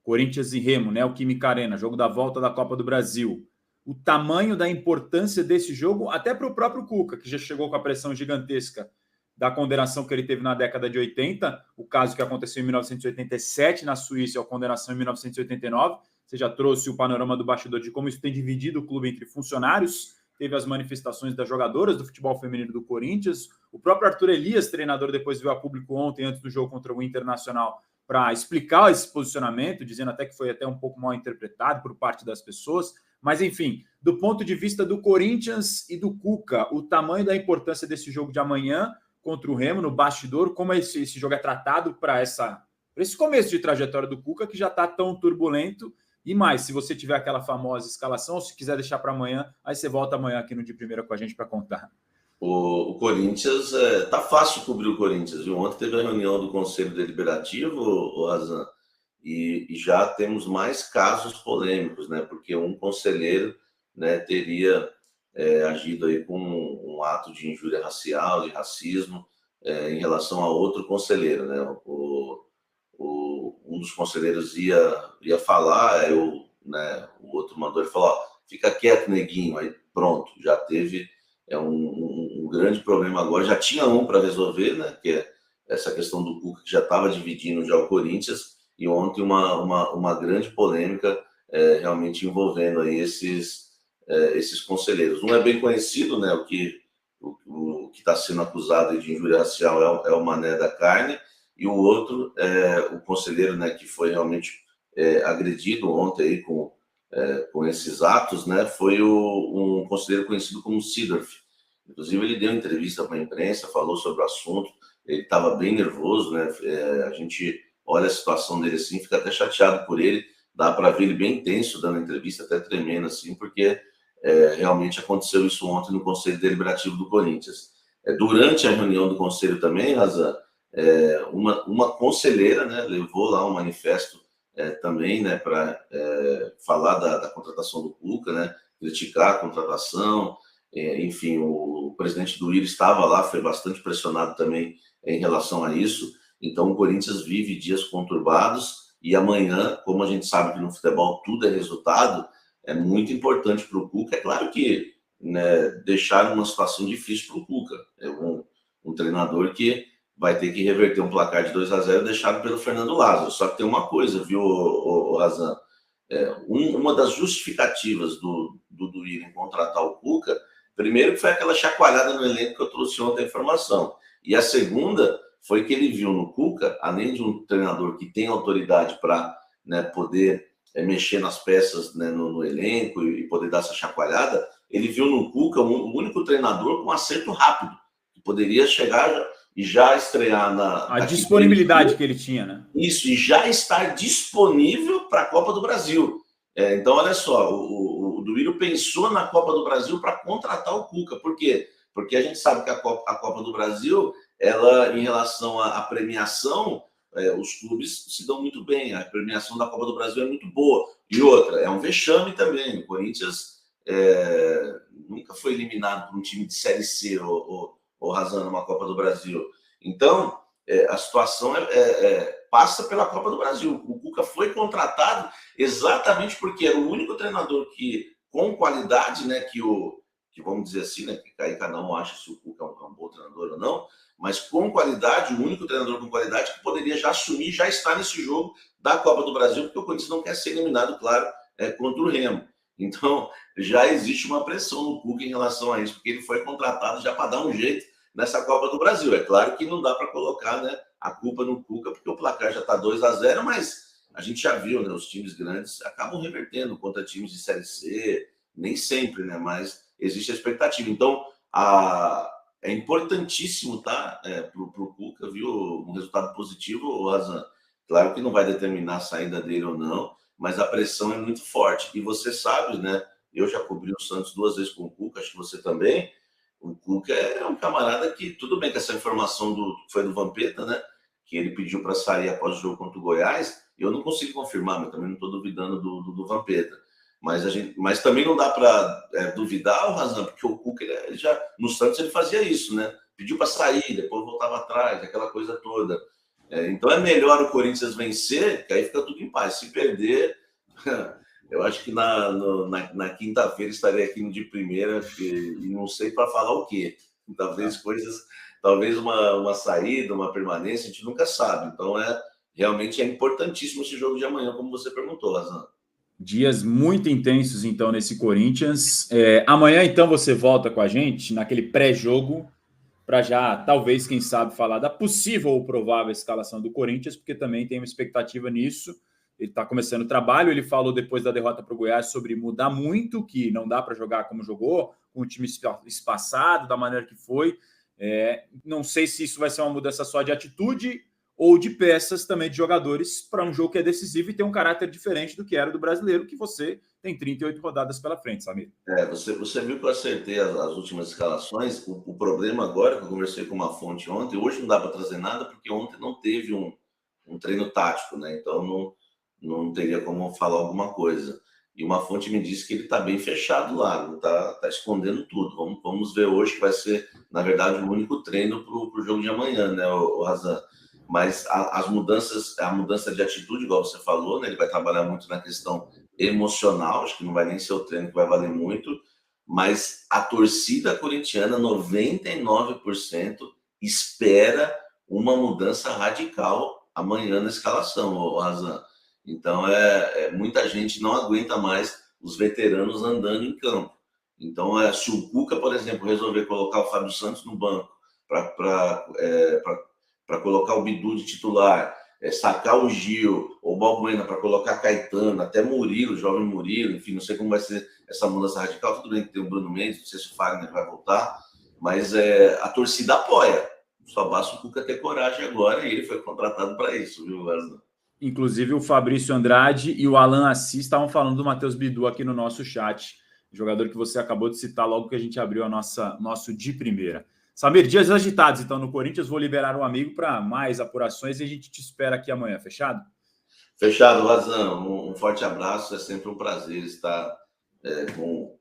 Corinthians e Remo, né? O Química Arena, jogo da volta da Copa do Brasil. O tamanho da importância desse jogo, até para o próprio Cuca, que já chegou com a pressão gigantesca da condenação que ele teve na década de 80, o caso que aconteceu em 1987 na Suíça e a condenação em 1989. Você já trouxe o panorama do bastidor de como isso tem dividido o clube entre funcionários. Teve as manifestações das jogadoras do futebol feminino do Corinthians. O próprio Arthur Elias, treinador, depois veio a público ontem, antes do jogo contra o Internacional, para explicar esse posicionamento, dizendo até que foi até um pouco mal interpretado por parte das pessoas. Mas, enfim, do ponto de vista do Corinthians e do Cuca, o tamanho da importância desse jogo de amanhã contra o Remo, no bastidor, como esse jogo é tratado para esse começo de trajetória do Cuca, que já está tão turbulento. E mais, se você tiver aquela famosa escalação, ou se quiser deixar para amanhã, aí você volta amanhã aqui no De Primeira com a gente para contar. O Corinthians, tá fácil cobrir o Corinthians. Viu? Ontem teve a reunião do Conselho Deliberativo, o Razan, e já temos mais casos polêmicos, né? Porque um conselheiro, né, teria agido aí com um ato de injúria racial, de racismo, em relação a outro conselheiro, né? Um dos conselheiros ia falar, né, o outro mandou, ele falou, ó, fica quieto, neguinho, aí pronto, já teve um grande problema agora, já tinha um para resolver, né, que é essa questão do Cuca, que já estava dividindo já o Corinthians, e ontem uma grande polêmica realmente envolvendo aí esses conselheiros. Um é bem conhecido, né, o que está sendo acusado de injúria racial é o Mané da Carne, e o outro, o conselheiro, né, que foi realmente agredido ontem aí com esses atos, né, foi um conselheiro conhecido como Sidorf. Inclusive, ele deu entrevista para a imprensa, falou sobre o assunto, ele estava bem nervoso, né, a gente olha a situação dele assim, fica até chateado por ele, dá para ver ele bem tenso dando entrevista, até tremendo assim, porque realmente aconteceu isso ontem no Conselho Deliberativo do Corinthians. Durante a reunião do Conselho também, Razan, uma conselheira, né, levou lá um manifesto também, né, para falar da contratação do Cuca, né, criticar a contratação, enfim, o presidente do IRA estava lá, foi bastante pressionado também em relação a isso. Então o Corinthians vive dias conturbados e amanhã, como a gente sabe que no futebol tudo é resultado, é muito importante para o Cuca. É claro que, né, deixar uma situação difícil para o Cuca, é um treinador que vai ter que reverter um placar de 2-0 deixado pelo Fernando Lázaro. Só que tem uma coisa, viu, Razan? Uma das justificativas do IRA em contratar o Cuca, primeiro que foi aquela chacoalhada no elenco que eu trouxe ontem a informação. E a segunda foi que ele viu no Cuca, além de um treinador que tem autoridade para, né, poder mexer nas peças, né, no elenco e poder dar essa chacoalhada, ele viu no Cuca o único treinador com acerto rápido, que poderia chegar e já estrear a disponibilidade que ele tinha, né? Isso, e já estar disponível para a Copa do Brasil. Então, olha só, o Duílio pensou na Copa do Brasil para contratar o Cuca. Por quê? Porque a gente sabe que a Copa do Brasil, ela, em relação à premiação, os clubes se dão muito bem. A premiação da Copa do Brasil é muito boa. E outra, é um vexame também. O Corinthians nunca foi eliminado por um time de Série C ou Razan numa Copa do Brasil. Então, a situação passa pela Copa do Brasil. O Cuca foi contratado exatamente porque era o único treinador que, com qualidade, né, que vamos dizer assim, né, que aí cada um acha se o Cuca é um bom treinador ou não, mas com qualidade, o único treinador com qualidade que poderia já assumir, já estar nesse jogo da Copa do Brasil, porque o Corinthians não quer ser eliminado, claro, contra o Remo. Então, já existe uma pressão no Cuca em relação a isso, porque ele foi contratado já para dar um jeito nessa Copa do Brasil. É claro que não dá para colocar, né, a culpa no Cuca, porque o placar já está 2-0, mas a gente já viu, né, os times grandes acabam revertendo contra times de Série C, nem sempre, né, mas existe a expectativa. Então, é importantíssimo, tá, para o Cuca, viu, um resultado positivo, Razan. Claro que não vai determinar a saída dele ou não, mas a pressão é muito forte. E você sabe, né, eu já cobri o Santos 2 vezes com o Cuca, acho que você também. O Cuca é um camarada que, tudo bem que essa informação foi do Vampeta, né, que ele pediu para sair após o jogo contra o Goiás, eu não consigo confirmar, mas também não estou duvidando do Vampeta. Mas também não dá para duvidar, Razan, porque o Cuca, ele já, no Santos, ele fazia isso, né? Pediu para sair, depois voltava atrás, aquela coisa toda. Então é melhor o Corinthians vencer, que aí fica tudo em paz. Se perder, eu acho que na quinta-feira estarei aqui no de primeira e não sei para falar o quê. Talvez uma saída, uma permanência, a gente nunca sabe. Então realmente é importantíssimo esse jogo de amanhã, como você perguntou, Razan. Dias muito intensos, então, nesse Corinthians. Amanhã, então, você volta com a gente naquele pré-jogo para já, talvez, quem sabe, falar da possível ou provável escalação do Corinthians, porque também tem uma expectativa nisso. Ele está começando o trabalho, ele falou depois da derrota para o Goiás sobre mudar muito, que não dá para jogar como jogou, com o time espaçado, da maneira que foi. Não sei se isso vai ser uma mudança só de atitude ou de peças também de jogadores para um jogo que é decisivo e tem um caráter diferente do que era do brasileiro, que você tem 38 rodadas pela frente, Samir. Você viu que eu acertei as últimas escalações. O problema agora, que eu conversei com uma fonte ontem, hoje não dá para trazer nada, porque ontem não teve um treino tático, né? Então não teria como falar alguma coisa. E uma fonte me disse que ele está bem fechado lá, não está escondendo tudo. Vamos ver hoje, que vai ser, na verdade, o único treino para o jogo de amanhã, né, o Razan? Mas a mudança de atitude, igual você falou, né? Ele vai trabalhar muito na questão emocional, acho que não vai nem ser o treino que vai valer muito, mas a torcida corintiana, 99%, espera uma mudança radical amanhã na escalação, Razan. Então, muita gente não aguenta mais os veteranos andando em campo. Então, se o Cuca, por exemplo, resolver colocar o Fábio Santos no banco para colocar o Bidu de titular, sacar o Gil ou o Balbuena para colocar Caetano, até Murilo, jovem Murilo, enfim, não sei como vai ser essa mudança radical. Tudo bem que tem o Bruno Mendes, não sei se o Fagner vai voltar, mas a torcida apoia. Só basta o Cuca ter coragem agora e ele foi contratado para isso, viu, Wesley? Inclusive o Fabrício Andrade e o Alan Assis estavam falando do Matheus Bidu aqui no nosso chat, jogador que você acabou de citar logo que a gente abriu nosso de primeira. Samir, dias agitados, então, no Corinthians. Vou liberar um amigo para mais apurações e a gente te espera aqui amanhã. Fechado? Fechado, Razan. Um forte abraço. É sempre um prazer estar com